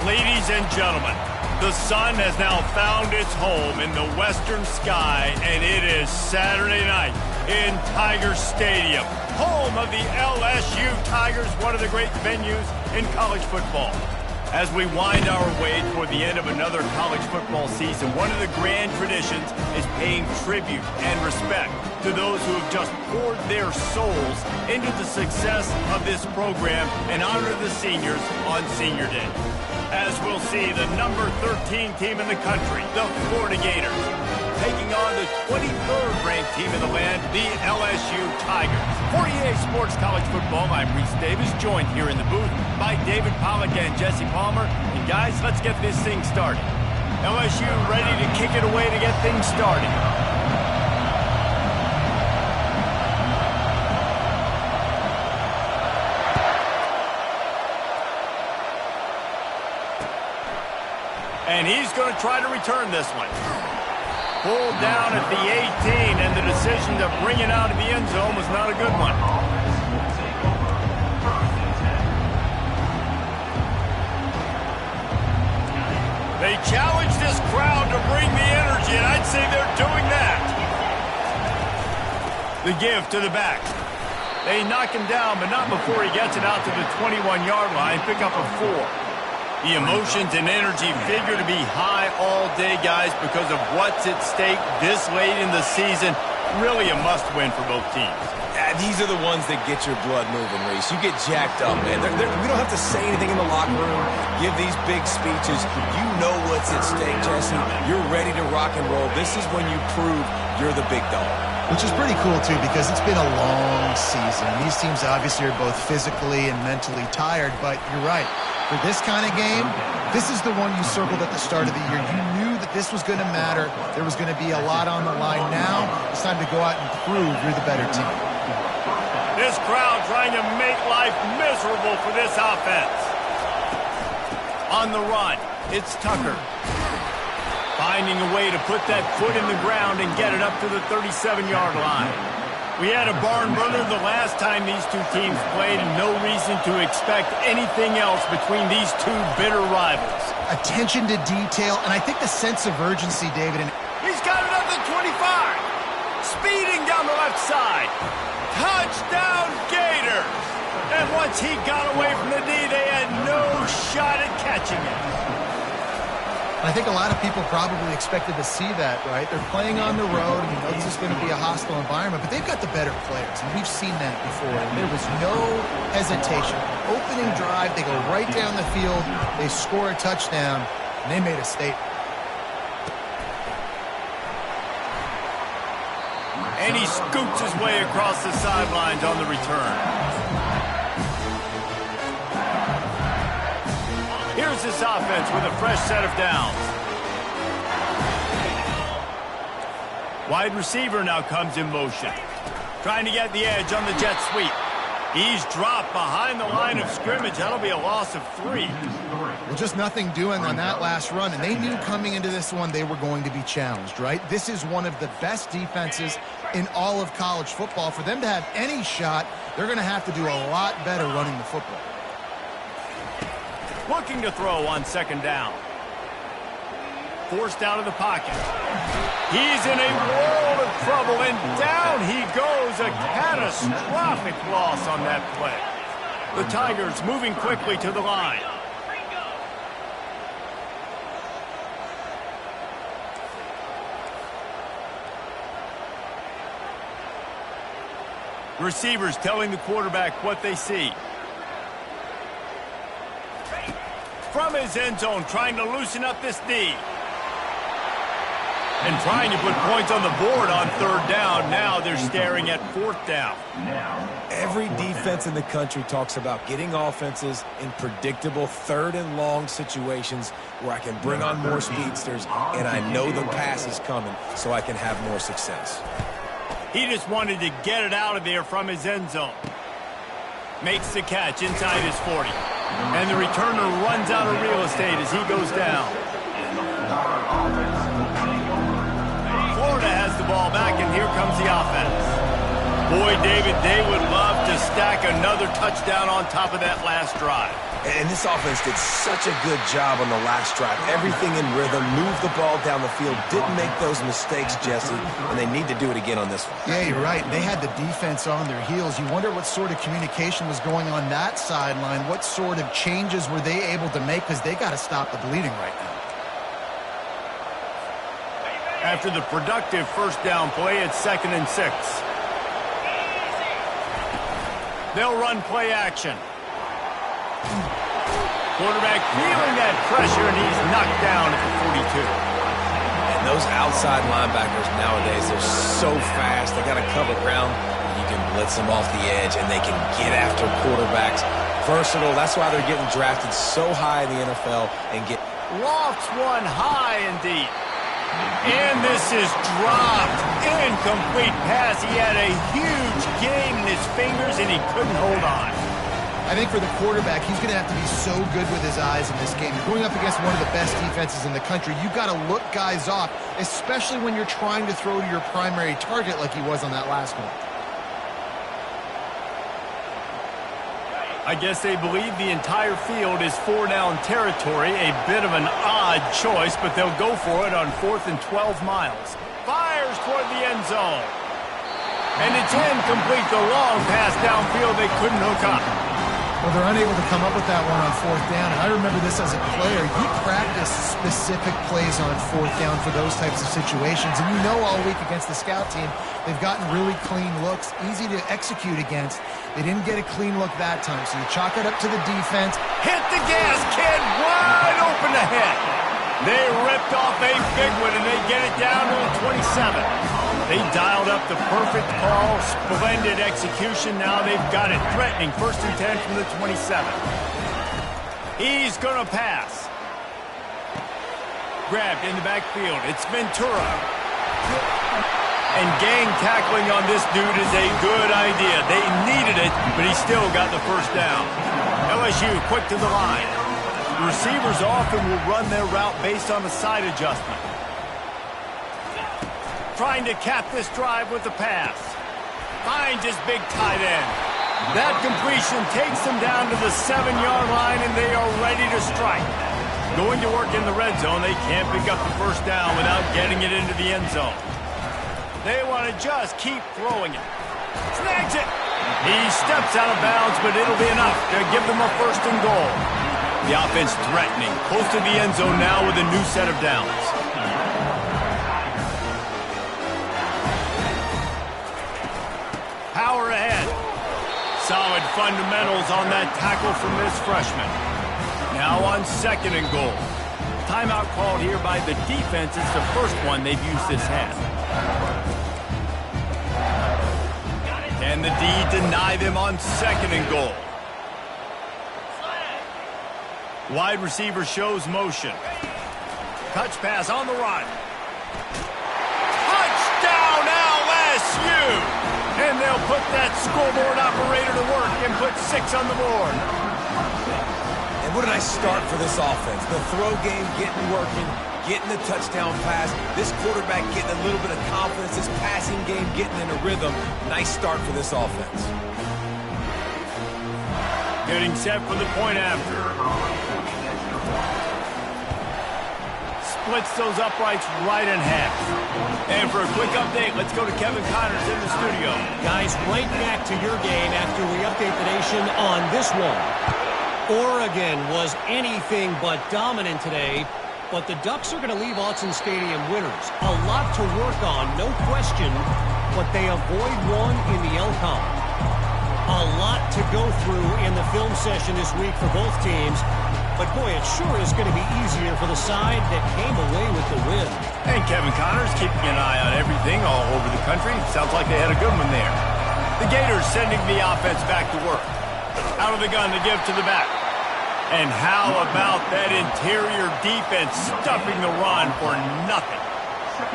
Ladies and gentlemen, the sun has now found its home in the western sky, and it is Saturday night in Tiger Stadium, home of the LSU Tigers, one of the great venues in college football. As we wind our way toward the end of another college football season, one of the grand traditions is paying tribute and respect to those who have just poured their souls into the success of this program and honor the seniors on Senior Day. As we'll see, the number 13 team in the country, the Florida Gators, taking on the 23rd ranked team in the land, the LSU Tigers. For EA Sports College Football, I'm Reese Davis, joined here in the booth by David Pollack and Jesse Palmer. And guys, let's get this thing started. LSU ready to kick it away to get things started. And he's going to try to return this one. Pulled down at the 18, and the decision to bring it out of the end zone was not a good one. They challenge this crowd to bring the energy, and I'd say they're doing that. The give to the back. They knock him down, but not before he gets it out to the 21-yard line, pick up a 4. The emotions and energy figure to be high all day, guys, because of what's at stake this late in the season. Really a must-win for both teams. These are the ones that get your blood moving, Reese. You get jacked up, man. We don't have to say anything in the locker room, give these big speeches. You know what's at stake, Jesse. You're ready to rock and roll. This is when you prove you're the big dog. Which is pretty cool, too, because it's been a long season. These teams obviously are both physically and mentally tired, but you're right. For this kind of game, this is the one you circled at the start of the year. You knew that this was going to matter. There was going to be a lot on the line. Now it's time to go out and prove you're the better team. This crowd trying to make life miserable for this offense. On the run, it's Tucker. Finding a way to put that foot in the ground and get it up to the 37-yard line. We had a barn burner the last time these two teams played, and no reason to expect anything else between these two bitter rivals. Attention to detail, and I think the sense of urgency, David. He's got it up to 25. Speeding down the left side. Touchdown, Gators! And once he got away from the D, they had no shot at catching it. I think a lot of people probably expected to see that, right? They're playing on the road, and you know this is going to be a hostile environment, but they've got the better players, and we've seen that before. And there was no hesitation. Opening drive, they go right down the field, they score a touchdown, and they made a statement. And he scoots his way across the sidelines on the return. Here's this offense with a fresh set of downs. Wide receiver now comes in motion. Trying to get the edge on the jet sweep. He's dropped behind the line of scrimmage. That'll be a loss of 3. Well, just nothing doing on that last run, and they knew coming into this one they were going to be challenged, right? This is one of the best defenses in all of college football. For them to have any shot, they're going to have to do a lot better running the football. Looking to throw on second down. Forced out of the pocket. He's in a world of trouble, and down he goes. A catastrophic loss on that play. The Tigers moving quickly to the line. Receivers telling the quarterback what they see. From his end zone, trying to loosen up this D. And trying to put points on the board on third down. Now they're staring at fourth down. Every defense in the country talks about getting offenses in predictable third and long situations where I can bring on more speedsters and I know the pass is coming so I can have more success. He just wanted to get it out of there from his end zone. Makes the catch inside his 40. And the returner runs out of real estate as he goes down. Florida has the ball back, and here comes the offense. Boy, David, they would love to stack another touchdown on top of that last drive. And this offense did such a good job on the last drive. Everything in rhythm, moved the ball down the field, didn't make those mistakes, Jesse, and they need to do it again on this one. Yeah, you're right. They had the defense on their heels. You wonder what sort of communication was going on that sideline. What sort of changes were they able to make, because they got to stop the bleeding right now. After the productive first down play, it's 2nd and 6. They'll run play action. Quarterback feeling that pressure, and he's knocked down at the 42. And those outside linebackers nowadays, they're so fast. They got to cover ground. You can blitz them off the edge, and they can get after quarterbacks. Versatile. That's why they're getting drafted so high in the NFL and get... Lofts one high and deep. And this is dropped. Incomplete pass. He had a huge gain in his fingers, and he couldn't hold on. I think for the quarterback, he's going to have to be so good with his eyes in this game. You're going up against one of the best defenses in the country. You've got to look guys off, especially when you're trying to throw to your primary target like he was on that last one. I guess they believe the entire field is 4-down territory. A bit of an odd choice, but they'll go for it on 4th and 12 miles. Fires toward the end zone. And it's incomplete. The long pass downfield they couldn't hook up. Well, they're unable to come up with that one on 4th down. And I remember this as a player. You practice specific plays on 4th down for those types of situations. And you know all week against the scout team, they've gotten really clean looks, easy to execute against. They didn't get a clean look that time. So you chalk it up to the defense. Hit the gas, kid. Wide open ahead. They ripped off a big one, and they get it down to the 27. They dialed up the perfect call. Splendid execution. Now they've got it threatening. 1st and 10 from the 27. He's going to pass. Grabbed in the backfield. It's Ventura. And gang tackling on this dude is a good idea. They needed it, but he still got the first down. LSU quick to the line. Receivers often will run their route based on a side adjustment. Trying to cap this drive with the pass. Finds his big tight end. That completion takes them down to the 7-yard line, and they are ready to strike. Going to work in the red zone, they can't pick up the first down without getting it into the end zone. They want to just keep throwing it. Snags it. He steps out of bounds, but it'll be enough to give them a 1st and goal. The offense threatening, close to the end zone now with a new set of downs. Power ahead. Solid fundamentals on that tackle from this freshman. Now on 2nd and goal. Timeout called here by the defense. It's the first one they've used this half. Can the D deny them on 2nd and goal? Wide receiver shows motion. Touch pass on the run. Touchdown LSU! And they'll put that scoreboard operator to work and put 6 on the board. And what a nice start for this offense. The throw game getting working, getting the touchdown pass. This quarterback getting a little bit of confidence. This passing game getting in a rhythm. Nice start for this offense. Getting set for the point after. Splits those uprights right in half. And for a quick update, let's go to Kevin Connors in the studio. Guys, right back to your game after we update the nation on this one. Oregon was anything but dominant today, but the Ducks are going to leave Autzen Stadium winners. A lot to work on, no question, but they avoid one in the LCON. A lot to go through in the film session this week for both teams. But, boy, it sure is going to be easier for the side that came away with the win. And Kevin Connors keeping an eye on everything all over the country. Sounds like they had a good one there. The Gators sending the offense back to work. Out of the gun to give to the back. And how about that interior defense stuffing the run for nothing?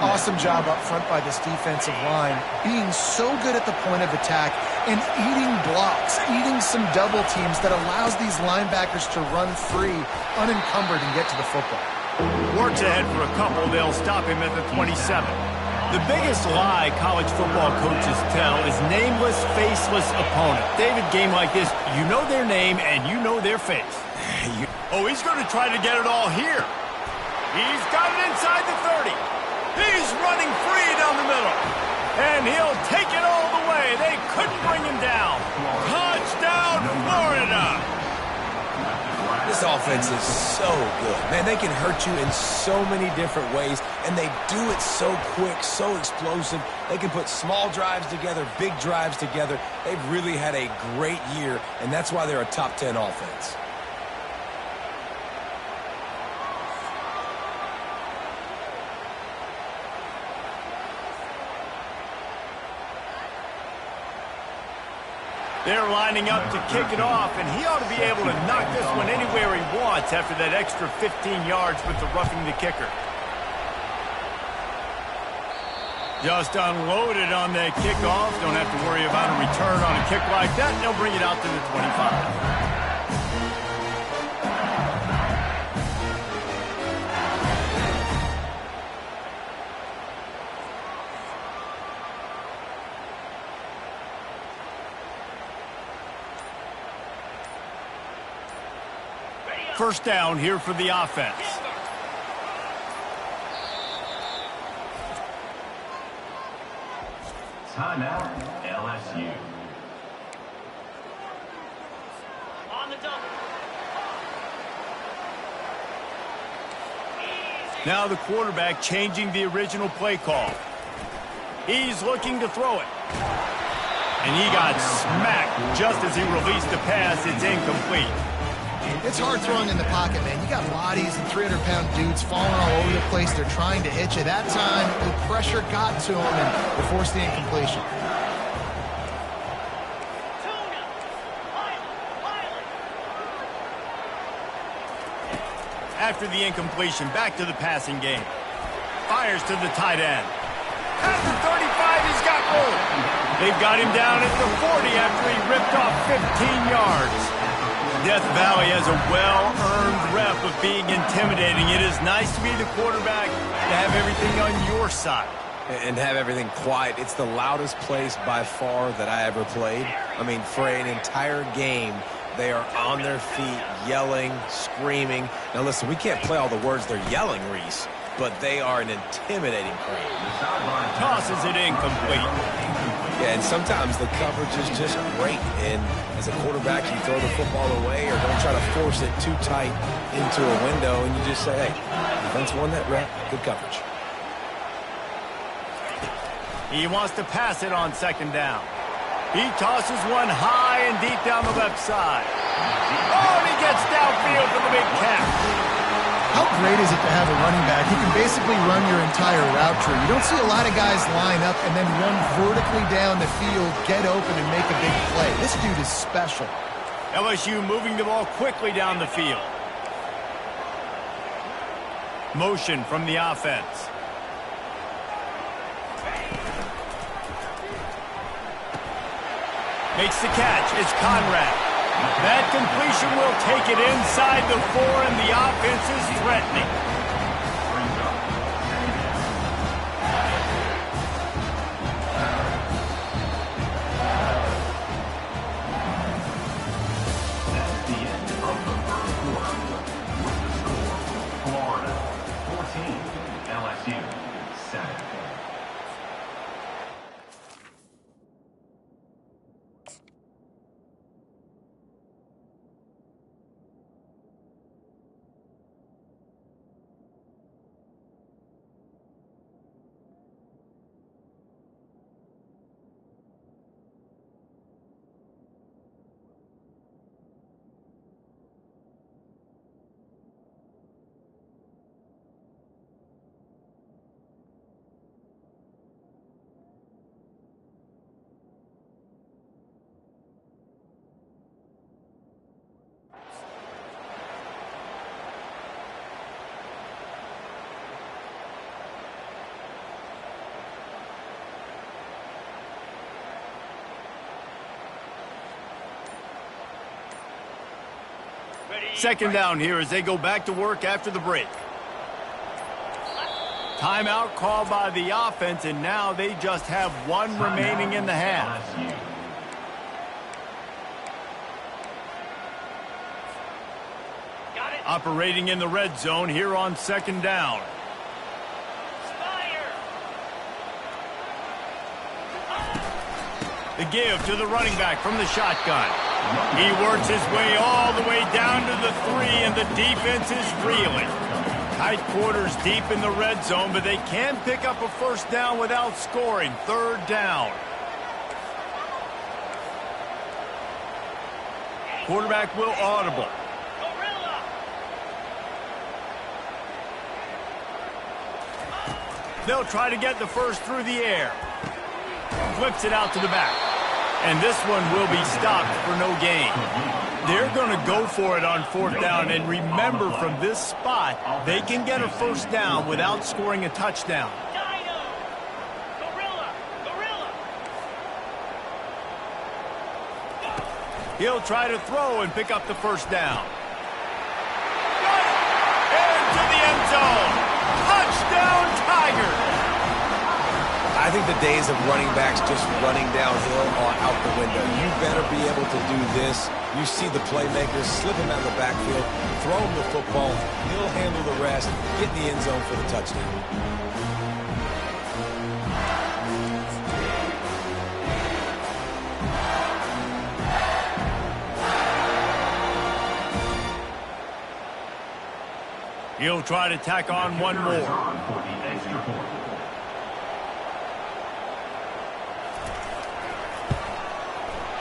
Awesome job up front by this defensive line, being so good at the point of attack and eating blocks, eating some double teams that allows these linebackers to run free, unencumbered, and get to the football. Works ahead for a couple. They'll stop him at the 27. The biggest lie college football coaches tell is nameless, faceless opponent. David, game like this, you know their name and you know their face. Oh, he's going to try to get it all here. He's got it inside the 30. He's running free down the middle. And he'll take it all the way. They couldn't bring him down. Touchdown, Florida! This offense is so good. Man, they can hurt you in so many different ways, and they do it so quick, so explosive. They can put small drives together, big drives together. They've really had a great year, and that's why they're a top 10 offense. They're lining up to kick it off, and he ought to be able to knock this one anywhere he wants after that extra 15 yards with the roughing the kicker. Just unloaded on that kickoff. Don't have to worry about a return on a kick like that. They'll bring it out to the 25. First down here for the offense. Timeout, LSU. On the double. Now the quarterback changing the original play call. He's looking to throw it. And he got smacked just as he released the pass. It's incomplete. It's hard throwing in the pocket, man. You got bodies and 300-pound dudes falling all over the place. They're trying to hit you. That time, the pressure got to him, and they forced the incompletion. After the incompletion, back to the passing game. Fires to the tight end. At the 35, he's got room. They've got him down at the 40 after he ripped off 15 yards. Death Valley has a well-earned rep of being intimidating. It is nice to be the quarterback, to have everything on your side. And have everything quiet. It's the loudest place by far that I ever played. I mean, for an entire game, they are on their feet, yelling, screaming. Now, listen, we can't play all the words they're yelling, Reese, but they are an intimidating crowd. Tosses it incomplete. Yeah, and sometimes the coverage is just great. And as a quarterback, you throw the football away or don't try to force it too tight into a window, and you just say, hey, defense won that rep, good coverage. He wants to pass it on second down. He tosses one high and deep down the left side. Oh, and he gets downfield for the big catch. How great is it to have a running back who can basically run your entire route tree? You don't see a lot of guys line up and then run vertically down the field, get open, and make a big play. This dude is special. LSU moving the ball quickly down the field. Motion from the offense. Makes the catch. It's Conrad. That completion will take it inside the 4, and the offense is threatening. That's the end of the first quarter. With the score, Florida 14, LSU 7. Second down here as they go back to work after the break. Timeout called by the offense, and now they just have one remaining in the half. Got it. Operating in the red zone here on second down. Fire. The give to the running back from the shotgun. He works his way all the way down to the 3, and the defense is reeling. Tight quarters deep in the red zone, but they can pick up a first down without scoring. Third down. Quarterback will audible. Gorilla. They'll try to get the first through the air. Flips it out to the back. And this one will be stopped for no gain. They're going to go for it on fourth down. And remember, from this spot, they can get a first down without scoring a touchdown. Dino. Gorilla. Gorilla. He'll try to throw and pick up the first down. Got it! Into the end zone. Touchdown, Tigers! I think the days of running backs just running downhill are out the window. You better be able to do this. You see the playmakers slip him out of the backfield, throw him the football, he'll handle the rest, get in the end zone for the touchdown. He'll try to tack on one more.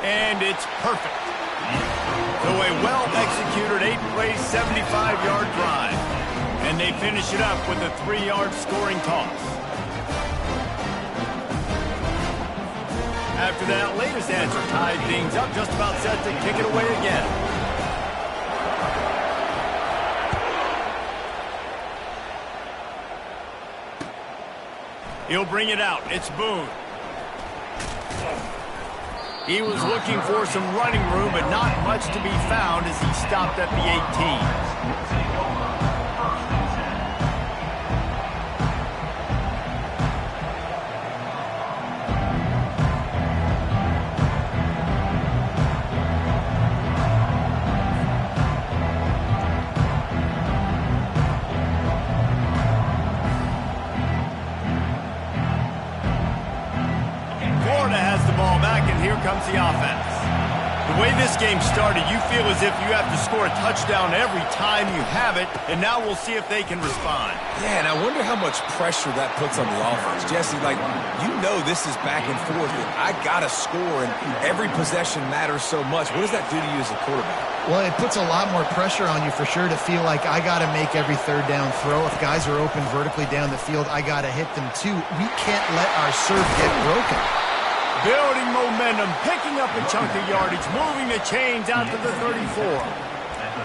And it's perfect. So a well-executed 8-play, 75-yard drive. And they finish it up with a 3-yard scoring toss. After that latest answer tied things up, just about set to kick it away again. He'll bring it out. It's Boone. He was looking for some running room, but not much to be found as he stopped at the 18. Here comes the offense. The way this game started, you feel as if you have to score a touchdown every time you have it, and now we'll see if they can respond. Yeah, and I wonder how much pressure that puts on the offense. Jesse, like, you know this is back and forth, and I got to score, and every possession matters so much. What does that do to you as a quarterback? Well, it puts a lot more pressure on you for sure to feel like I got to make every third down throw. If guys are open vertically down the field, I got to hit them too. We can't let our serve get broken. Building momentum, picking up a chunk of yardage, moving the chains out to the 34.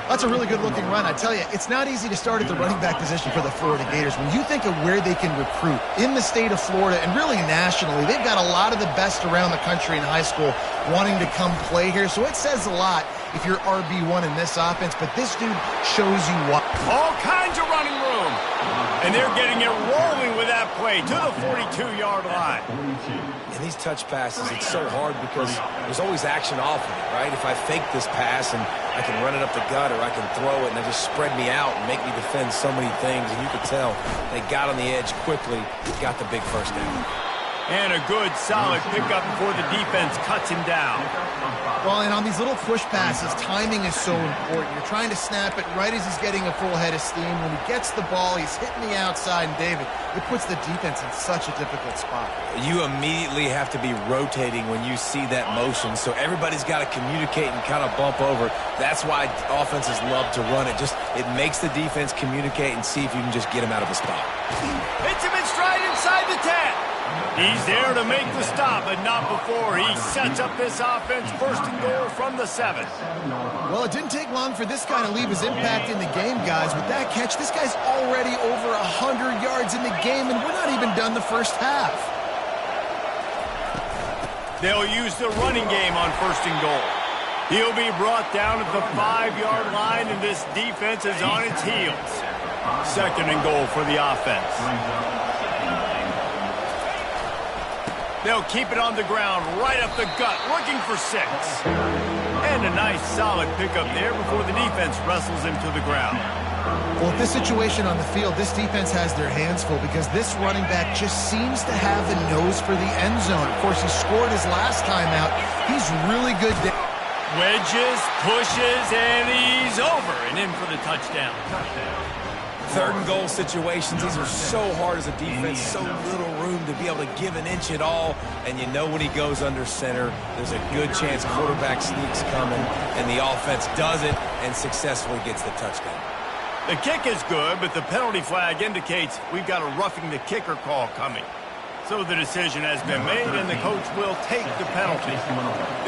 That's a really good-looking run. I tell you, it's not easy to start at the running back position for the Florida Gators. When you think of where they can recruit in the state of Florida and really nationally, they've got a lot of the best around the country in high school wanting to come play here. So it says a lot if you're RB1 in this offense, but this dude shows you what. All kinds of running room. And they're getting it rolling with that play to the 42-yard line. In these touch passes, it's so hard because there's always action off of it, right? If I fake this pass and I can run it up the gut or I can throw it and they just spread me out and make me defend so many things, and you can tell they got on the edge quickly, got the big first down. And a good, solid pickup before the defense cuts him down. Well, and on these little push passes, timing is so important. You're trying to snap it right as he's getting a full head of steam. When he gets the ball, he's hitting the outside, and David, it puts the defense in such a difficult spot. You immediately have to be rotating when you see that motion, so everybody's got to communicate and kind of bump over. That's why offenses love to run it. It makes the defense communicate and see if you can just get him out of a spot. Hits him in stride inside the 10. He's there to make the stop, but not before he sets up this offense first and goal from the 7. Well, it didn't take long for this guy to leave his impact in the game, guys. With that catch, this guy's already over 100 yards in the game, and we're not even done the first half. They'll use the running game on first and goal. He'll be brought down at the 5-yard line, and this defense is on its heels. Second and goal for the offense. They'll keep it on the ground, right up the gut, looking for 6. And a nice solid pickup there before the defense wrestles him to the ground. Well, this situation on the field, this defense has their hands full because this running back just seems to have the nose for the end zone. Of course, he scored his last time out. He's really good. Wedges, pushes, and he's over and in for the touchdown. Third and goal situations, these are so hard as a defense, so little room to be able to give an inch at all. And you know when he goes under center, there's a good chance quarterback sneaks coming, and the offense does it and successfully gets the touchdown. The kick is good, but the penalty flag indicates we've got a roughing the kicker call coming. So the decision has been made, and the coach will take the penalty.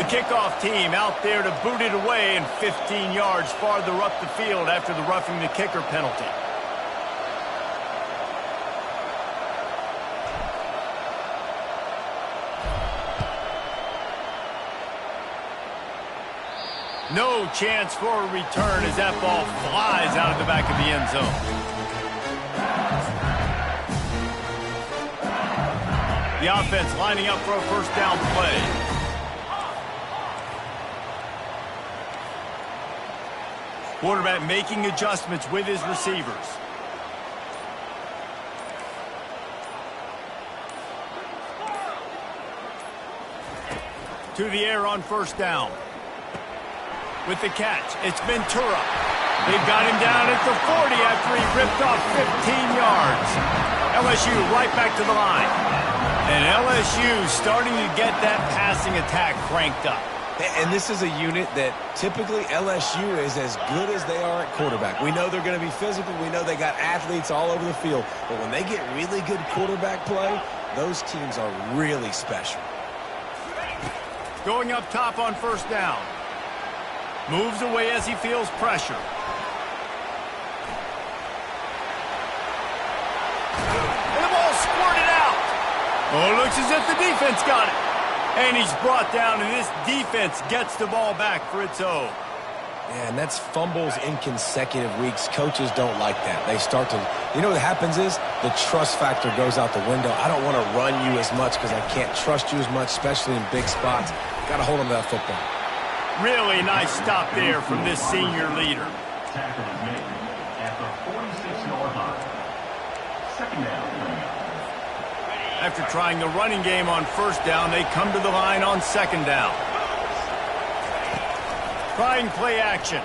The kickoff team out there to boot it away and 15 yards farther up the field after the roughing the kicker penalty. No chance for a return as that ball flies out of the back of the end zone. The offense lining up for a first down play. Quarterback making adjustments with his receivers. To the air on first down. With the catch, it's Ventura. They've got him down at the 40 after he ripped off 15 yards. LSU right back to the line. And LSU starting to get that passing attack cranked up. And this is a unit that typically LSU is as good as they are at quarterback. We know they're going to be physical. We know they got athletes all over the field. But when they get really good quarterback play, those teams are really special. Going up top on first down. Moves away as he feels pressure. And the ball squirted out. Oh, it looks as if the defense got it. And he's brought down, and this defense gets the ball back for its own. Yeah, and that's fumbles in consecutive weeks. Coaches don't like that. They start to, you know what happens is the trust factor goes out the window. I don't want to run you as much because I can't trust you as much, especially in big spots. Got to hold on to that football. Really nice stop there from this senior leader. Tackle is made at the 46-yard line. Second down. After trying the running game on first down, they come to the line on second down. Trying play action.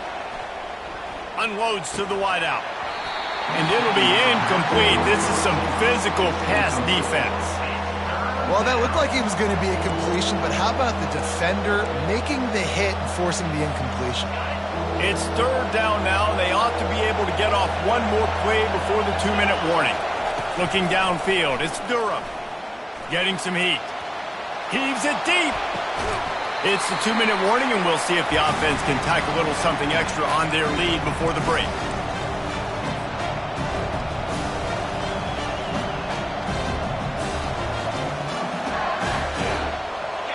Unloads to the wideout. And it'll be incomplete. This is some physical pass defense. Well, that looked like it was going to be a completion, but how about the defender making the hit and forcing the incompletion? It's third down now. They ought to be able to get off one more play before the 2-minute warning. Looking downfield, it's Durham. Getting some heat. Heaves it deep. It's the 2-minute warning, and we'll see if the offense can tack a little something extra on their lead before the break.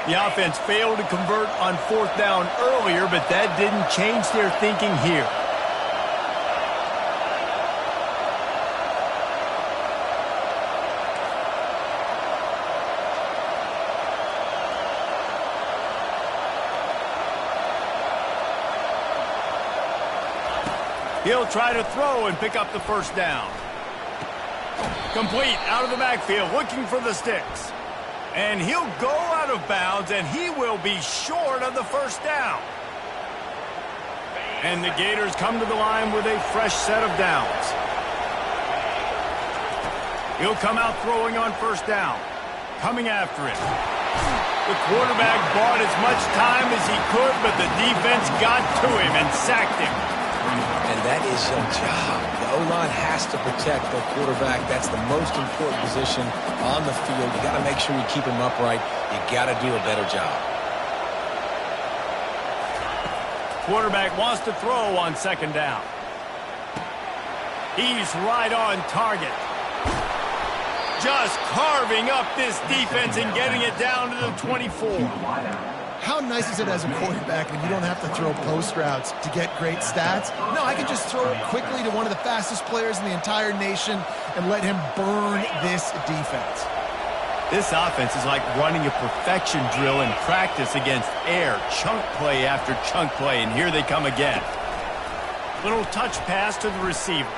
The offense failed to convert on fourth down earlier, but that didn't change their thinking here. He'll try to throw and pick up the first down. Complete out of the backfield, looking for the sticks. And he'll go out of bounds, and he will be short of the first down. And the Gators come to the line with a fresh set of downs. He'll come out throwing on first down. Coming after it. The quarterback bought as much time as he could, but the defense got to him and sacked him. And that is your job. The O-line has to protect their quarterback. That's the most important position on the field. You got to make sure you keep him upright. You got to do a better job. Quarterback wants to throw on second down. He's right on target. Just carving up this defense and getting it down to the 24. How nice is it as a quarterback when you don't have to throw post routes to get great stats? No, I can just throw it quickly to one of the fastest players in the entire nation and let him burn this defense. This offense is like running a perfection drill in practice against air, chunk play after chunk play, and here they come again. Little touch pass to the receiver.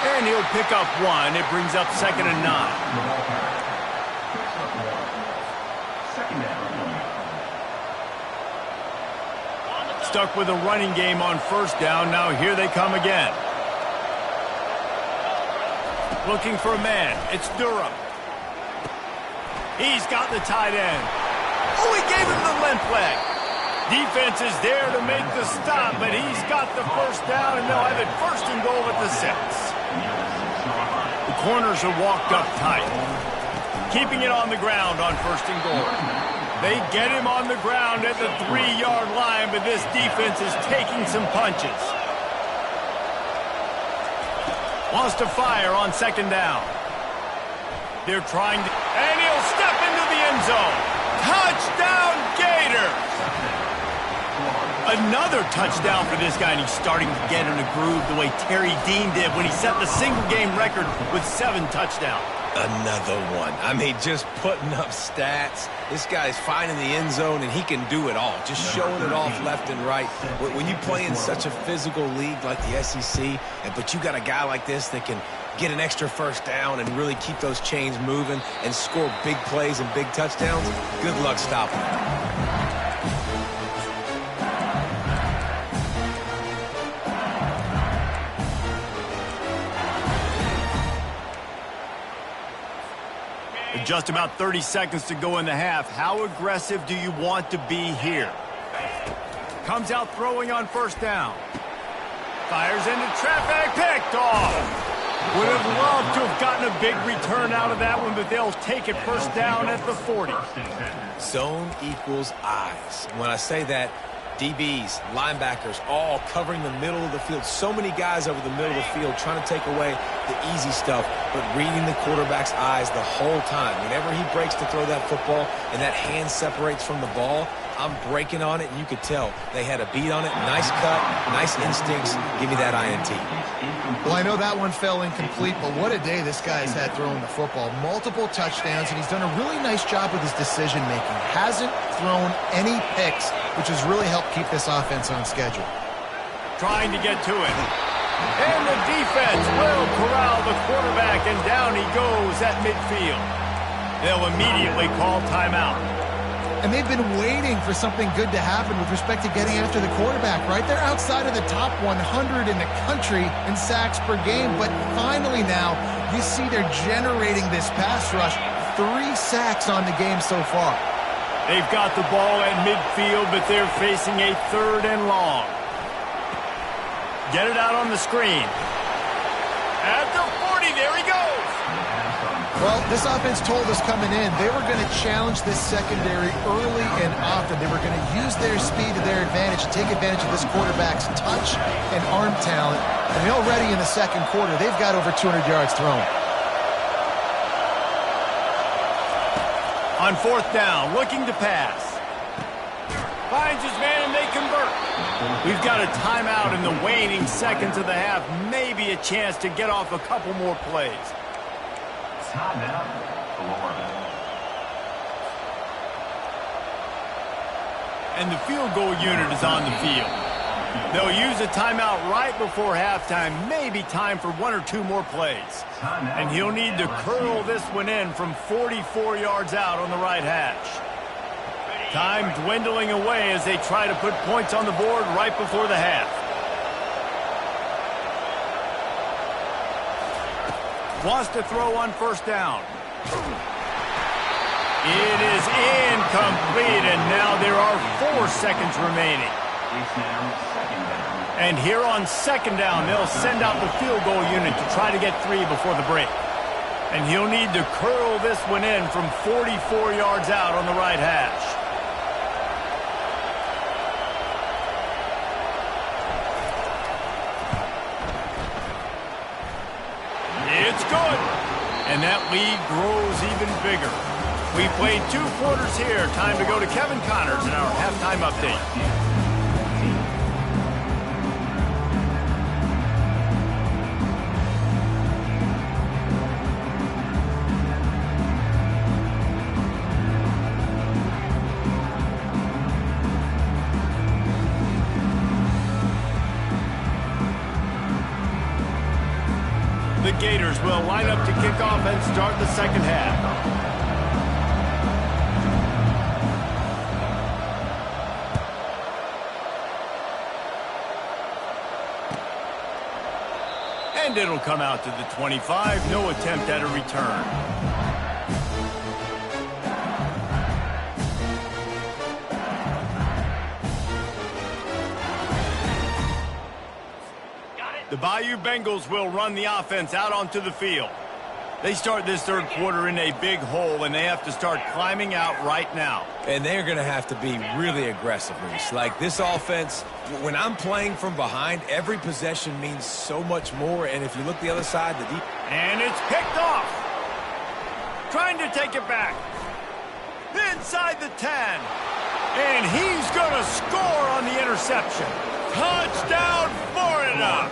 And he'll pick up one. It brings up 2nd and 9. Stuck with a running game on 1st down. Now here they come again. Looking for a man. It's Durham. He's got the tight end. Oh, he gave him the limp leg. Defense is there to make the stop, but he's got the 1st down, and they'll have it 1st and goal at the 6. The corners are walked up tight. Keeping it on the ground on 1st and goal. They get him on the ground at the 3-yard line, but this defense is taking some punches. Wants to fire on 2nd down. They're trying to... And he'll step into the end zone. Touchdown, Gators! Another touchdown for this guy, and he's starting to get in a groove the way Terry Dean did when he set the single-game record with 7 touchdowns. Another one. I mean, just putting up stats. This guy's finding the end zone, and he can do it all. Just showing it off left and right. When you play in such a physical league like the SEC, but you got a guy like this that can get an extra 1st down and really keep those chains moving and score big plays and big touchdowns, good luck stopping him. Just about 30 seconds to go in the half. How aggressive do you want to be here? Comes out throwing on 1st down. Fires into traffic, picked off. Would have loved to have gotten a big return out of that one, but they'll take it 1st down at the 40. Zone equals eyes. When I say that, DBs, linebackers, all covering the middle of the field. So many guys over the middle of the field trying to take away the easy stuff, but reading the quarterback's eyes the whole time. Whenever he breaks to throw that football and that hand separates from the ball, I'm breaking on it, and you could tell they had a beat on it. Nice cut, nice instincts. Give me that INT. Well, I know that one fell incomplete, but what a day this guy has had throwing the football. Multiple touchdowns, and he's done a really nice job with his decision-making. Hasn't thrown any picks, which has really helped keep this offense on schedule. Trying to get to it. And the defense will corral the quarterback, and down he goes at midfield. They'll immediately call timeout. And they've been waiting for something good to happen with respect to getting after the quarterback, right? They're outside of the top 100 in the country in sacks per game, but finally now you see they're generating this pass rush. 3 sacks on the game so far. They've got the ball at midfield, but they're facing a 3rd and long. Get it out on the screen. At the 40, there he goes. Well, this offense told us coming in they were going to challenge this secondary early and often. They were going to use their speed to their advantage and take advantage of this quarterback's touch and arm talent. And already in the 2nd quarter, they've got over 200 yards thrown. On 4th down, looking to pass. Finds his man, and they convert. We've got a timeout in the waning seconds of the half. Maybe a chance to get off a couple more plays. Timeout, Florida. And the field goal unit is on the field. They'll use a timeout right before halftime. Maybe time for 1 or 2 more plays. And he'll need to curl this one in from 44 yards out on the right hash. Time dwindling away as they try to put points on the board right before the half. Wants to throw on 1st down. It is incomplete, and now there are 4 seconds remaining. And here on 2nd down, they'll send out the field goal unit to try to get 3 before the break. And he'll need to curl this one in from 44 yards out on the right hash. It's good. And that lead grows even bigger. We played 2 quarters here. Time to go to Kevin Connors in our halftime update. The Gators will line up to kick off and start the second half. And it'll come out to the 25. No attempt at a return. The Bayou Bengals will run the offense out onto the field. They start this third quarter in a big hole, and they have to start climbing out right now. And they're going to have to be really aggressive, Reese. Like this offense, when I'm playing from behind, every possession means so much more. And if you look the other side, and it's picked off. Trying to take it back. Inside the 10. And he's going to score on the interception. Touchdown, Florida!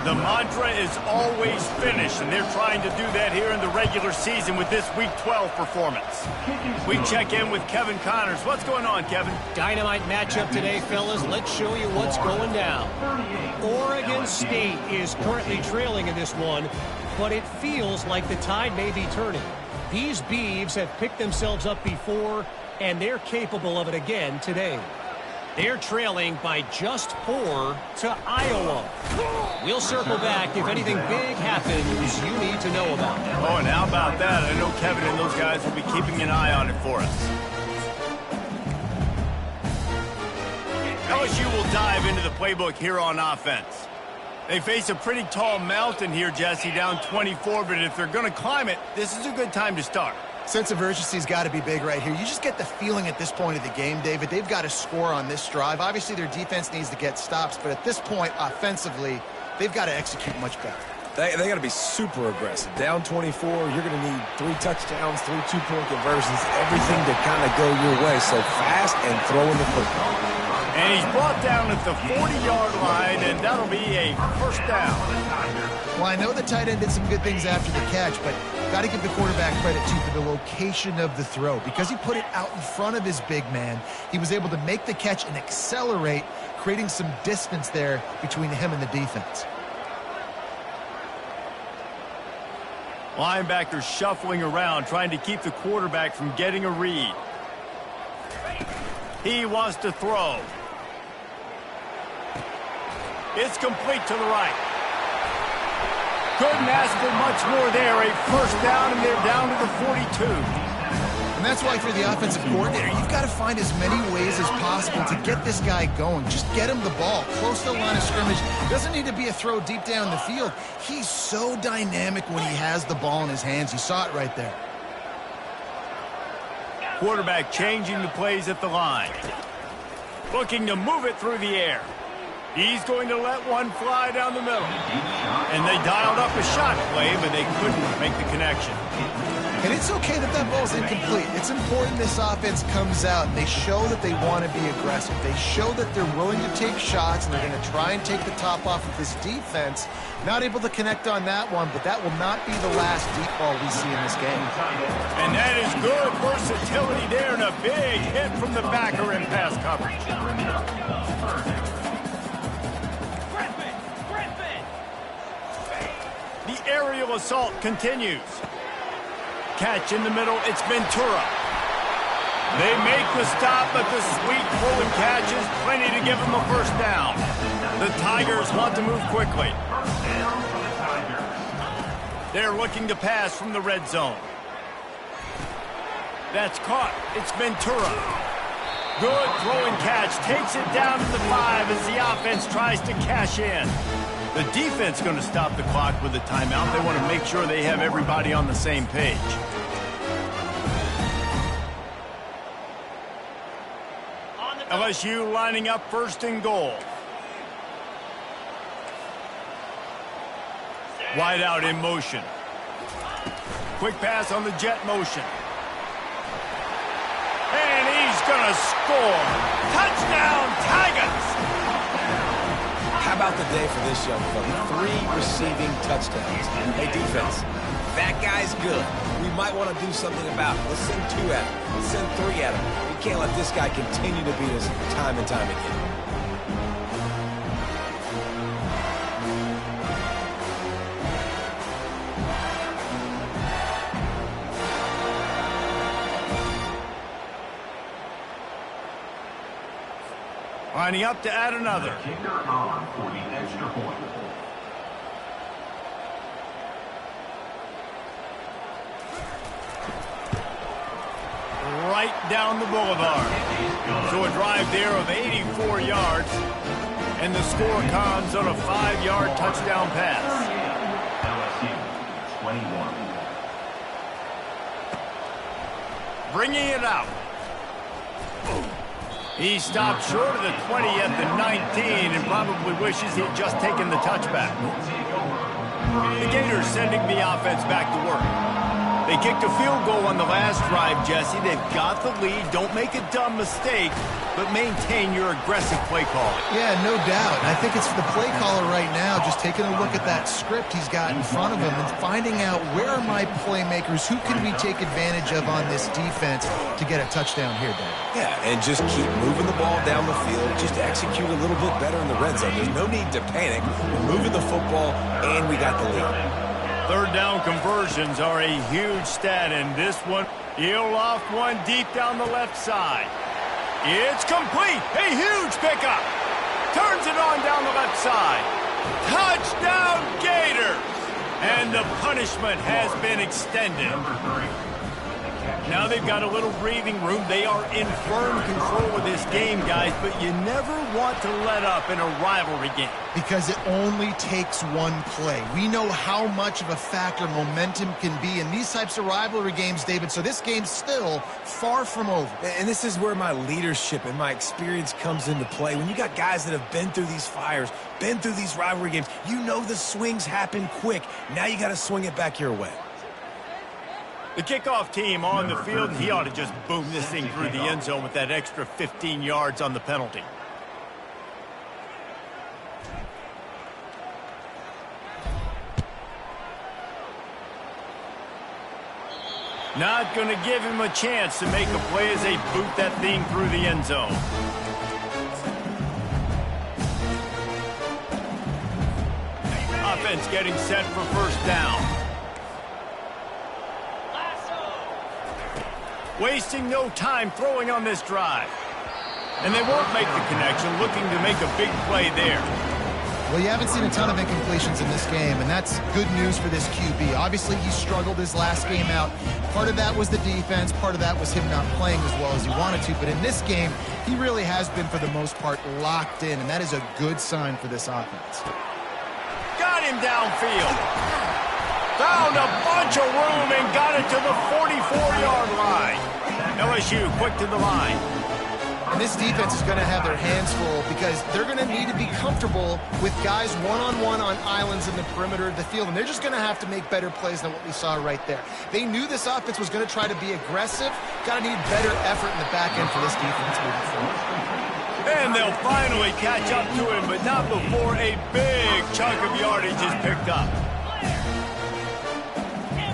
The mantra is always finish, and they're trying to do that here in the regular season with this Week 12 performance. We check in with Kevin Connors. What's going on, Kevin? Dynamite matchup today, fellas. Let's show you what's going down. Oregon State is currently trailing in this one, but it feels like the tide may be turning. These Beavs have picked themselves up before, and they're capable of it again today. They're trailing by just 4 to Iowa. We'll circle back if anything big happens you need to know about. Oh, and how about that? I know Kevin and those guys will be keeping an eye on it for us. LSU will dive into the playbook here on offense. They face a pretty tall mountain here, Jesse, down 24, but if they're going to climb it, this is a good time to start. Sense of urgency's got to be big right here. You just get the feeling at this point of the game, David, they've got to score on this drive. Obviously, their defense needs to get stops, but at this point, offensively, they've got to execute much better. They got to be super aggressive. Down 24, you're going to need 3 touchdowns, 3 two-point conversions, everything to kind of go your way. So fast and throwing the football. And he's brought down at the 40-yard line, and that'll be a first down. Well, I know the tight end did some good things after the catch, but got to give the quarterback credit, too, for the location of the throw. Because he put it out in front of his big man, he was able to make the catch and accelerate, creating some distance there between him and the defense. Linebackers shuffling around, trying to keep the quarterback from getting a read. He wants to throw. It's complete to the right. Couldn't ask for much more there. A first down, and they're down to the 42. And that's why for the offensive coordinator, you've got to find as many ways as possible to get this guy going. Just get him the ball close to the line of scrimmage. Doesn't need to be a throw deep down the field. He's so dynamic when he has the ball in his hands. You saw it right there. Quarterback changing the plays at the line. Looking to move it through the air. He's going to let one fly down the middle. And they dialed up a shot play, but they couldn't make the connection. And it's okay that that ball's incomplete. It's important this offense comes out and they show that they want to be aggressive. They show that they're willing to take shots and they're going to try and take the top off of this defense. Not able to connect on that one, but that will not be the last deep ball we see in this game. And that is good versatility there, and a big hit from the backer in pass coverage. The aerial assault continues. Catch in the middle, it's Ventura. They make the stop, but the sweet pulling catch is plenty to give them a first down. The Tigers want to move quickly. They're looking to pass from the red zone. That's caught. It's Ventura. Good throwing catch. Takes it down to the 5 as the offense tries to cash in. The defense going to stop the clock with a timeout. They want to make sure they have everybody on the same page. LSU lining up first and goal. Wide out in motion. Quick pass on the jet motion. score. Touchdown, Tigers! How about the day for this young fella? 3 receiving touchdowns. Hey, defense, that guy's good. We might want to do something about it. Let's send 2 at him. Let's send 3 at him. We can't let this guy continue to beat us time and time again. Lining up to add another. Kicker on for the extra point. Right down the boulevard. So a drive there of 84 yards. And the score comes on a 5-yard touchdown pass. LSU 21. Bringing it out. He stopped short of the 20 at the 19 and probably wishes he'd just taken the touchback. The Gators sending the offense back to work. They kicked a field goal on the last drive, Jesse. They've got the lead. Don't make a dumb mistake, but maintain your aggressive play call. Yeah, no doubt. I think it's the play caller right now just taking a look at that script he's got in front of him and finding out where are my playmakers, who can we take advantage of on this defense to get a touchdown here, Dave. Yeah, and just keep moving the ball down the field. Just execute a little bit better in the red zone. There's no need to panic. We're moving the football, and we got the lead. Third down conversions are a huge stat in this one. He'll off one deep down the left side. It's complete. A huge pickup. Turns it on down the left side. Touchdown, Gators! And the punishment has been extended. Now they've got a little breathing room. They are in firm control of this game, guys, but you never want to let up in a rivalry game. Because it only takes one play. We know how much of a factor momentum can be in these types of rivalry games, David, so this game's still far from over. And this is where my leadership and my experience comes into play. When you got guys that have been through these fires, been through these rivalry games, you know the swings happen quick. Now you got to swing it back your way. The kickoff team on the field, he ought to just boom this thing through the end zone with that extra 15 yards on the penalty. Not going to give him a chance to make a play as they boot that thing through the end zone. Offense getting set for first down. Wasting no time throwing on this drive. And they won't make the connection, looking to make a big play there. Well, you haven't seen a ton of incompletions in this game, and that's good news for this QB. Obviously, he struggled his last game out. Part of that was the defense. Part of that was him not playing as well as he wanted to. But in this game, he really has been, for the most part, locked in, and that is a good sign for this offense. Got him downfield. Found a bunch of room and got it to the 44-yard line. LSU quick to the line. And this defense is going to have their hands full because they're going to need to be comfortable with guys one-on-one on islands in the perimeter of the field. And they're just going to have to make better plays than what we saw right there. They knew this offense was going to try to be aggressive. Got to need better effort in the back end for this defense moving forward. And they'll finally catch up to him, but not before a big chunk of yardage is picked up.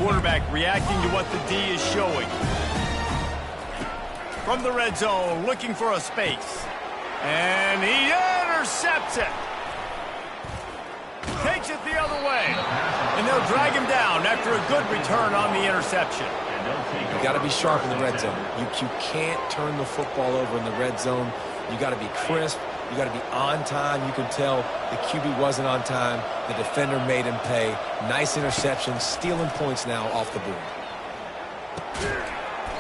Quarterback reacting to what the D is showing. From the red zone, looking for a space. And he intercepts it. Takes it the other way. And they'll drag him down after a good return on the interception. You got to be sharp in the red zone. You can't turn the football over in the red zone. You got to be crisp. You got to be on time. You can tell the QB wasn't on time. The defender made him pay. Nice interception, stealing points now off the board.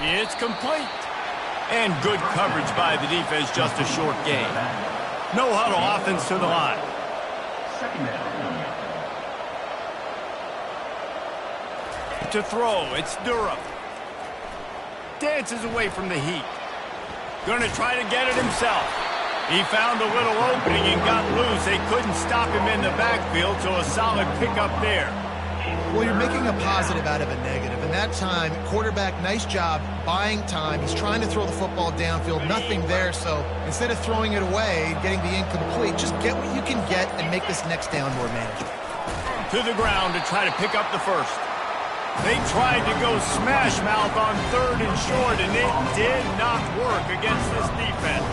It's complete. And good coverage by the defense, just a short gain. No huddle offense to the line. Second down. To throw, it's Durham. Dances away from the heat. Going to try to get it himself. He found a little opening and got loose. They couldn't stop him in the backfield, so a solid pickup there. Well, you're making a positive out of a negative. And that time, quarterback, nice job buying time. He's trying to throw the football downfield, nothing there. So instead of throwing it away, getting the incomplete, just get what you can get and make this next down more manageable. To the ground to try to pick up the first. They tried to go smash mouth on 3rd and short, and it did not work against this defense.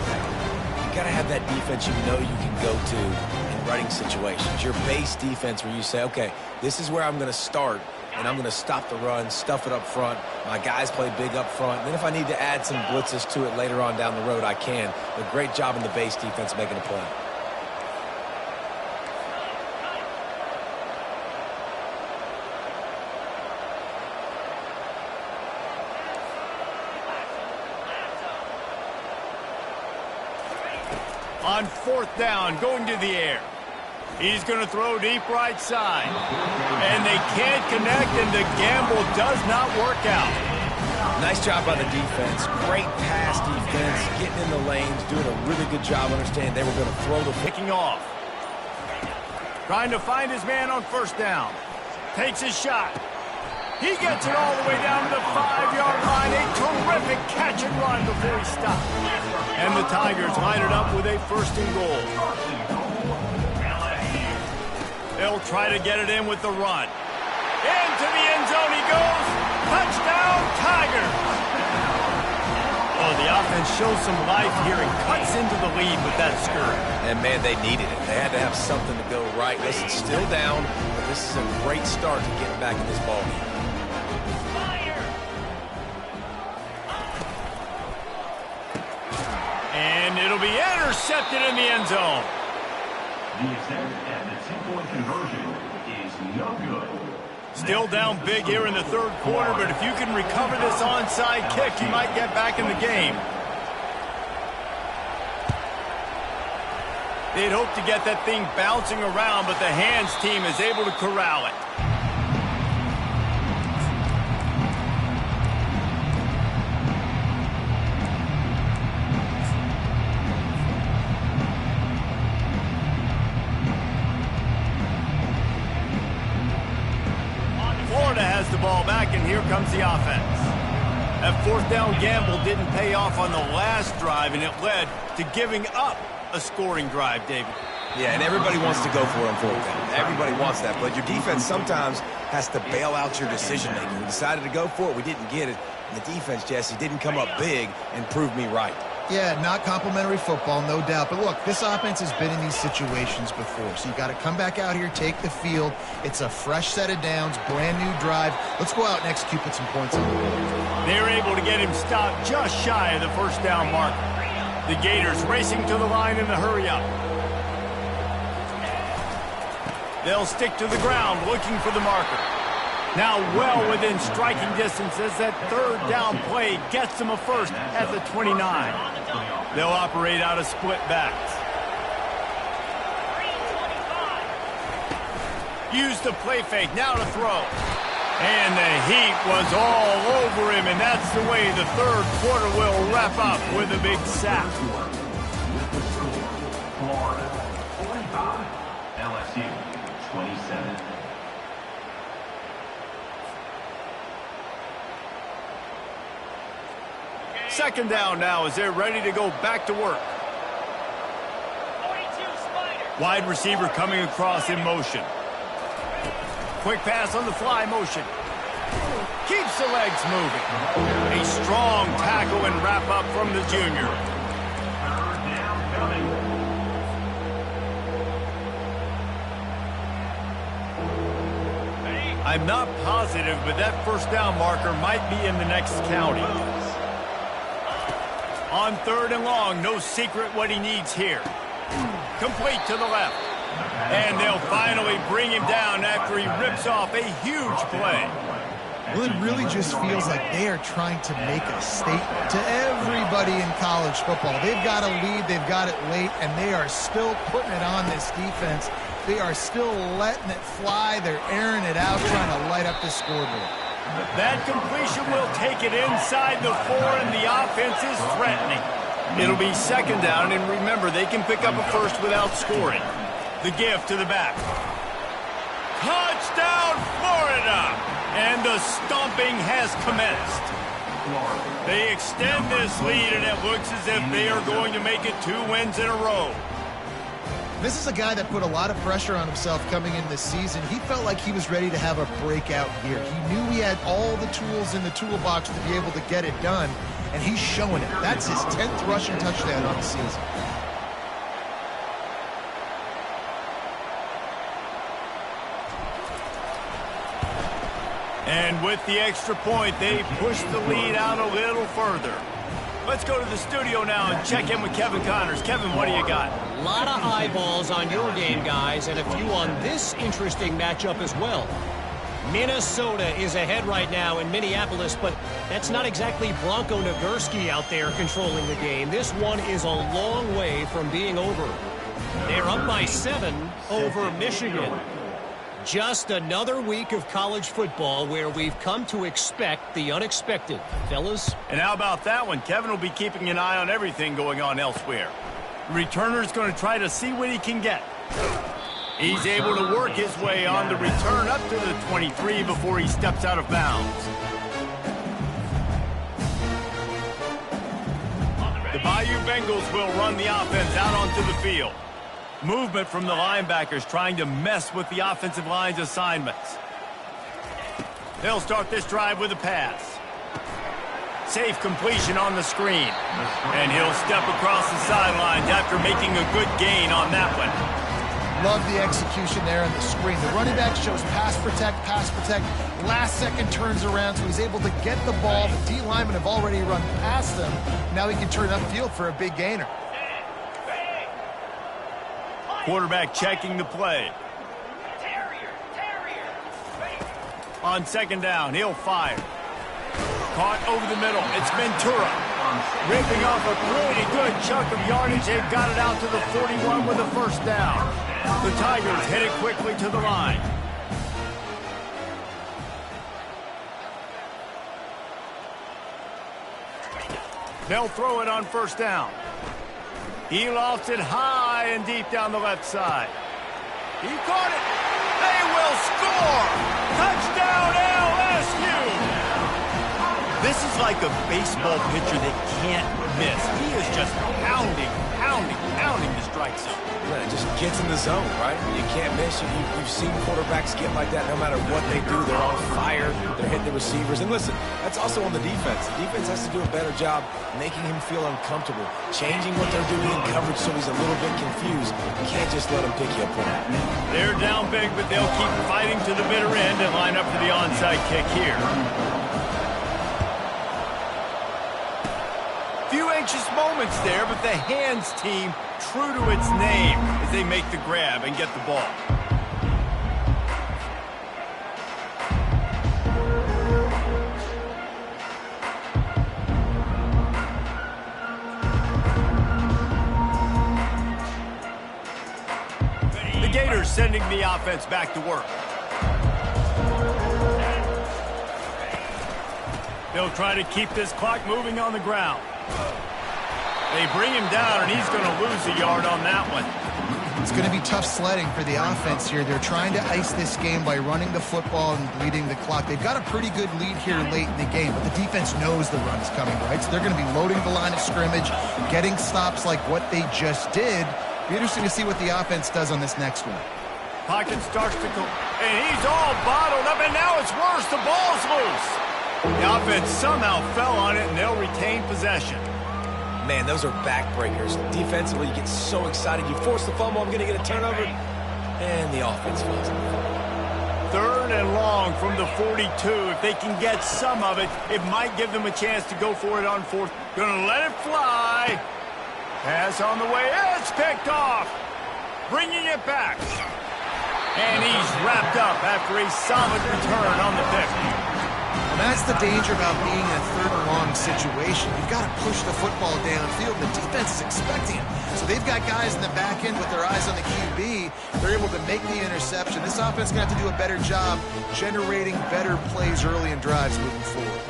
You got to have that defense you know you can go to in running situations. Your base defense where you say, okay, this is where I'm going to start, and I'm going to stop the run, stuff it up front. My guys play big up front. Then if I need to add some blitzes to it later on down the road, I can. But great job in the base defense making a play. On 4th down, going to the air. He's going to throw deep right side. And they can't connect, and the gamble does not work out. Nice job by the defense. Great pass defense, getting in the lanes, doing a really good job understanding they were going to throw the Picking off. Trying to find his man on 1st down. Takes his shot. He gets it all the way down to the 5-yard line. A terrific catch and run before he stopped. And the Tigers line it up with a 1st and goal. They'll try to get it in with the run. Into the end zone he goes. Touchdown, Tigers! Oh, the offense shows some life here and cuts into the lead with that scurry. And, man, they needed it. They had to have something to go right. Listen, still down, but this is a great start to getting back in this ballgame. And it'll be intercepted in the end zone. The attempt at the 2-point conversion is no good. Still down big here in the 3rd quarter, but if you can recover this onside kick, you might get back in the game. They'd hope to get that thing bouncing around, but the hands team is able to corral it. Has the ball back, and here comes the offense. That 4th down gamble didn't pay off on the last drive, and it led to giving up a scoring drive, David. Yeah, and everybody wants to go for it on 4th down. Everybody wants that, but your defense sometimes has to bail out your decision-making. We decided to go for it. We didn't get it. And the defense, Jesse, didn't come up big and prove me right. Yeah, not complimentary football, no doubt. But look, this offense has been in these situations before. So you got to come back out here, take the field. It's a fresh set of downs, brand new drive. Let's go out and execute, put some points on the board. They're able to get him stopped just shy of the 1st down mark. The Gators racing to the line in the hurry-up. They'll stick to the ground looking for the marker. Now well within striking distance as that 3rd down play gets them a first at the 29. They'll operate out of split backs. Use the play fake, now to throw. And the heat was all over him, and that's the way the 3rd quarter will wrap up with a big sack. Florida 45, LSU 27. Second down now as they're ready to go back to work. 42 Spider. Wide receiver coming across in motion. Quick pass on the fly motion. Keeps the legs moving. A strong tackle and wrap up from the junior. 3rd down coming. I'm not positive, but that 1st down marker might be in the next county. On 3rd and long, no secret what he needs here. Complete to the left. And they'll finally bring him down after he rips off a huge play. Well, it really just feels like they are trying to make a statement to everybody in college football. They've got a lead, they've got it late, and they are still putting it on this defense. They are still letting it fly. They're airing it out, trying to light up the scoreboard. That completion will take it inside the 4, and the offense is threatening. It'll be 2nd down, and remember, they can pick up a first without scoring. The give to the back. Touchdown, Florida! And the stomping has commenced. They extend this lead, and it looks as if they are going to make it 2 wins in a row. This is a guy that put a lot of pressure on himself coming in this season. He felt like he was ready to have a breakout year. He knew he had all the tools in the toolbox to be able to get it done, and he's showing it. That's his 10th rushing touchdown on the season. And with the extra point, they push the lead out a little further. Let's go to the studio now and check in with Kevin Connors. Kevin, what do you got? A lot of eyeballs on your game, guys, and a few on this interesting matchup as well. Minnesota is ahead right now in Minneapolis, but that's not exactly Bronco Nagurski out there controlling the game. This one is a long way from being over. They're up by 7 over Michigan. Just another week of college football where we've come to expect the unexpected, fellas. And how about that one? Kevin will be keeping an eye on everything going on elsewhere. The returner's going to try to see what he can get. He's able to work his way on the return up to the 23 before he steps out of bounds. The Bayou Bengals will run the offense out onto the field. Movement from the linebackers trying to mess with the offensive line's assignments. They'll start this drive with a pass. Safe completion on the screen. And he'll step across the sidelines after making a good gain on that one. Love the execution there on the screen. The running back shows pass protect. Last second turns around, so he's able to get the ball. The D linemen have already run past him. Now he can turn upfield for a big gainer. Quarterback checking the play. On second down, he'll fire. Caught over the middle. It's Ventura. Ripping off a pretty good chunk of yardage. They've got it out to the 41 with a first down. The Tigers hit it quickly to the line. They'll throw it on first down. He lofts it high and deep down the left side. He caught it. They will score. Touchdown, LSU. This is like a baseball pitcher that can't miss. He is just pounding the strike zone. Yeah, it just gets in the zone, right? You can't miss. You've seen quarterbacks get like that no matter what they do. They're on fire. They're hitting the receivers. And listen, that's also on the defense. The defense has to do a better job making him feel uncomfortable, changing what they're doing in coverage so he's a little bit confused. You can't just let him pick you apart. They're down big, but they'll keep fighting to the bitter end and line up for the onside kick here. Few anxious moments there, but the hands team true to its name as they make the grab and get the ball. The Gators sending the offense back to work. They'll try to keep this clock moving on the ground. They bring him down, and he's going to lose a yard on that one. It's going to be tough sledding for the offense here. They're trying to ice this game by running the football and bleeding the clock. They've got a pretty good lead here late in the game, but the defense knows the run is coming, right? So they're going to be loading the line of scrimmage, getting stops like what they just did. Be interesting to see what the offense does on this next one. Pocket starts to go, and he's all bottled up, and now it's worse. The ball's loose. The offense somehow fell on it, and they'll retain possession. Man, those are backbreakers. Defensively, you get so excited. You force the fumble, I'm going to get a turnover, and the offense falls. 3rd and long from the 42. If they can get some of it, it might give them a chance to go for it on 4th. Gonna let it fly. Pass on the way. It's picked off. Bringing it back. And he's wrapped up after a solid return on the pick. That's the danger about being in a 3rd and long situation. You've got to push the football downfield. The defense is expecting it. So they've got guys in the back end with their eyes on the QB. They're able to make the interception. This offense is going to have to do a better job generating better plays early in drives moving forward.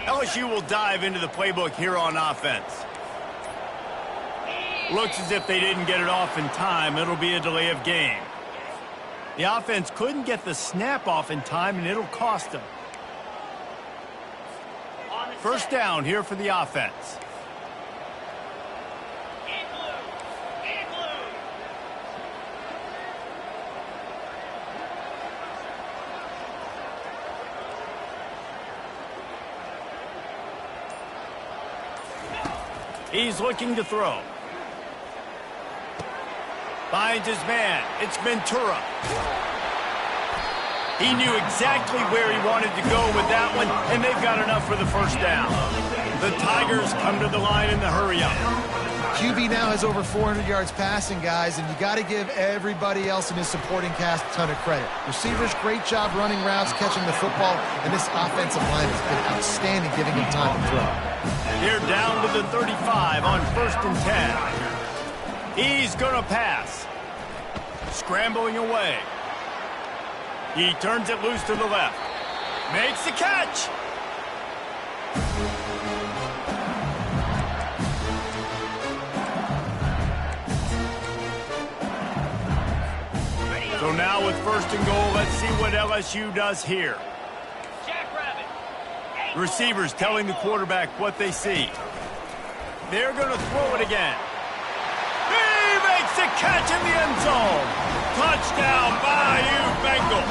LSU will dive into the playbook here on offense. Looks as if they didn't get it off in time. It'll be a delay of game. The offense couldn't get the snap off in time, and it'll cost them. First down here for the offense. He's looking to throw. Finds his man. It's Ventura. He knew exactly where he wanted to go with that one, and they've got enough for the first down. The Tigers come to the line in the hurry-up. QB now has over 400 yards passing, guys, and you got to give everybody else in his supporting cast a ton of credit. Receivers, great job running routes, catching the football, and this offensive line has been outstanding, giving him time to throw. They're down to the 35 on 1st and 10. He's going to pass. Scrambling away. He turns it loose to the left. Makes the catch. So now with 1st and goal, let's see what LSU does here. Receivers telling the quarterback what they see. They're going to throw it again. He makes the catch in the end zone. Touchdown, Bayou Bengals.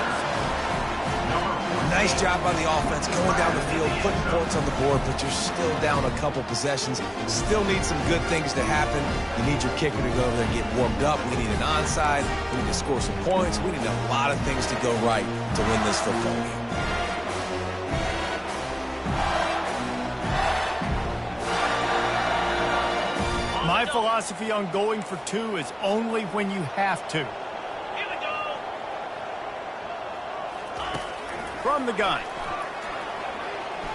Nice job by the offense going down the field, putting points on the board, but you're still down a couple possessions. Still need some good things to happen. You need your kicker to go over there and get warmed up. We need an onside. We need to score some points. We need a lot of things to go right to win this football game. My philosophy on going for 2 is only when you have to. Here we go. From the gun.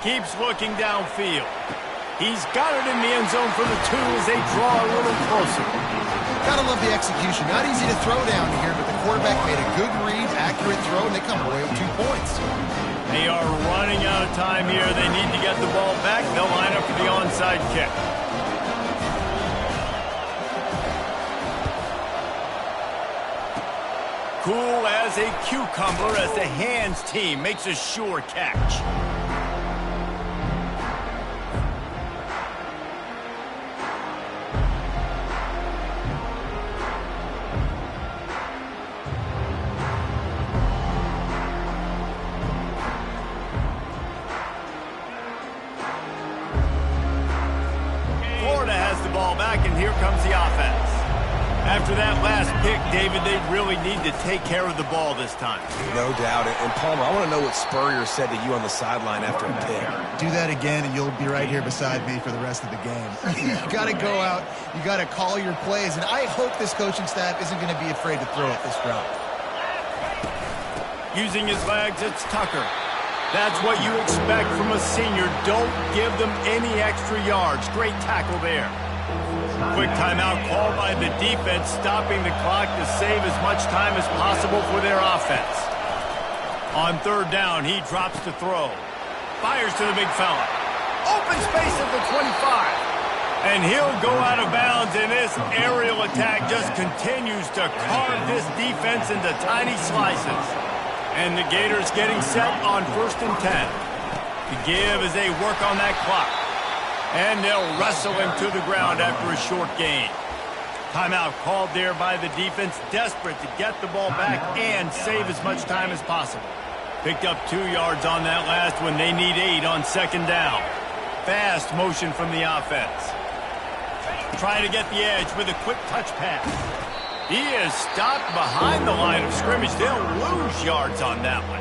Keeps looking downfield. He's got it in the end zone for the 2 as they draw a little closer. Gotta love the execution. Not easy to throw down here, but the quarterback made a good read, accurate throw, and they come away with 2 points. They are running out of time here. They need to get the ball back. They'll line up for the onside kick. Cool as a cucumber as the hands team makes a sure catch. Florida has the ball back, and here comes the offense. After that last pick, David, they really need to take care of the ball this time. No doubt. And Palmer, I want to know what Spurrier said to you on the sideline after a pick. Do that again, and you'll be right here beside me for the rest of the game. You got to go out. You got to call your plays, and I hope this coaching staff isn't going to be afraid to throw it this route. Using his legs, it's Tucker. That's what you expect from a senior. Don't give them any extra yards. Great tackle there. Quick timeout called by the defense, stopping the clock to save as much time as possible for their offense. On 3rd down, he drops to throw. Fires to the big fella. Open space at the 25. And he'll go out of bounds, and this aerial attack just continues to carve this defense into tiny slices. And the Gators getting set on 1st and 10. To give as they work on that clock. And they'll wrestle him to the ground after a short gain. Timeout called there by the defense, desperate to get the ball back and save as much time as possible. Picked up 2 yards on that last one. They need 8 on 2nd down. Fast motion from the offense. Trying to get the edge with a quick touch pass. He is stopped behind the line of scrimmage. They'll lose yards on that one.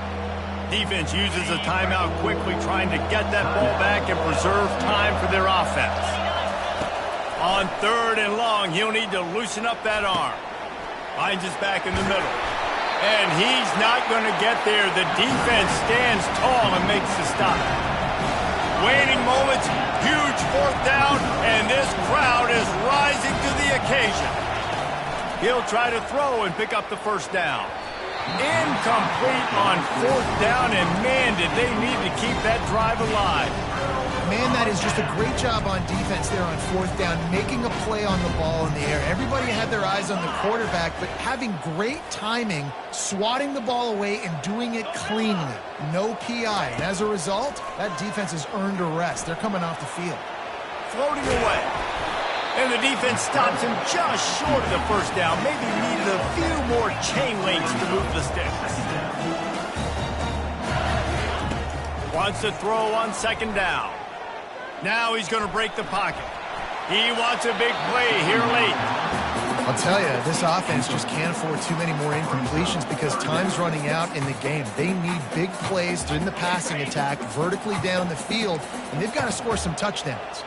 Defense uses a timeout quickly, trying to get that ball back and preserve time for their offense. On 3rd and long, he'll need to loosen up that arm. Finds his back in the middle. And he's not going to get there. The defense stands tall and makes the stop. Waiting moments, huge 4th down, and this crowd is rising to the occasion. He'll try to throw and pick up the 1st down. Incomplete on 4th down, and man, did they need to keep that drive alive. Man, that is just a great job on defense there on fourth down, making a play on the ball in the air. Everybody had their eyes on the quarterback, but having great timing, swatting the ball away, and doing it cleanly. No PI. And as a result, that defense has earned a rest. They're coming off the field. Floating away. And the defense stops him just short of the first down. Maybe needed a few more chain links to move the sticks. Wants to throw on second down. Now he's going to break the pocket. He wants a big play here late. I'll tell you, this offense just can't afford too many more incompletions because time's running out in the game. They need big plays in the passing attack, vertically down the field, and they've got to score some touchdowns.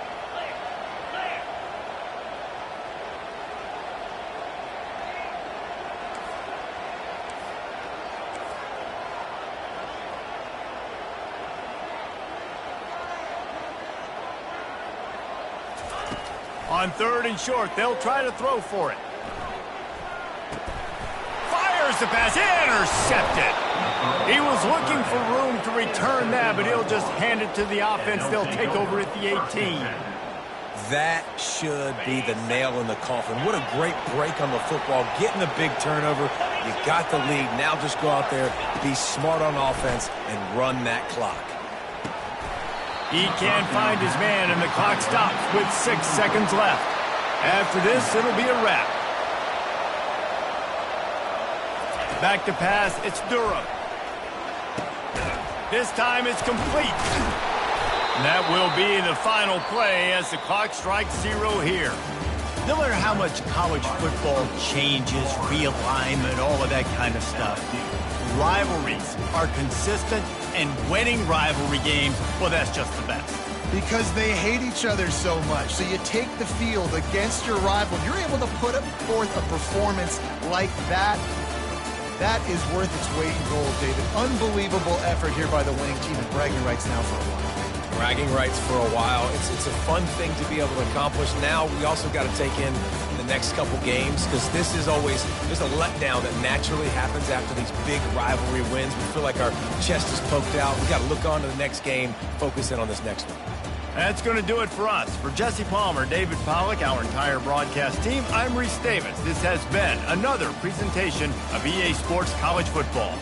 On third and short, they'll try to throw for it. Fires the pass, intercepted. He was looking for room to return that, but he'll just hand it to the offense. They'll take over at the 18. That should be the nail in the coffin. What a great break on the football, getting the big turnover. You got the lead. Now just go out there, be smart on offense, and run that clock. He can't find his man, and the clock stops with 6 seconds left. After this, it'll be a wrap. Back to pass, it's Durham. This time it's complete. And that will be the final play as the clock strikes 0 here. No matter how much college football changes, realignment, all of that kind of stuff, rivalries are consistent, and winning rivalry games, well, that's just the best. Because they hate each other so much. So you take the field against your rival. You're able to put forth a performance like that. That is worth its weight in gold, David. Unbelievable effort here by the winning team, and bragging rights now for a while. Bragging rights for a while. It's a fun thing to be able to accomplish. Now we also got to take in the next couple games, because this is always, there's a letdown that naturally happens after these big rivalry wins. We feel like our chest is poked out. We got to look on to the next game, focus in on this next one. That's going to do it for us. For Jesse Palmer, David Pollack, our entire broadcast team, I'm Reese Davis. This has been another presentation of EA Sports College Football.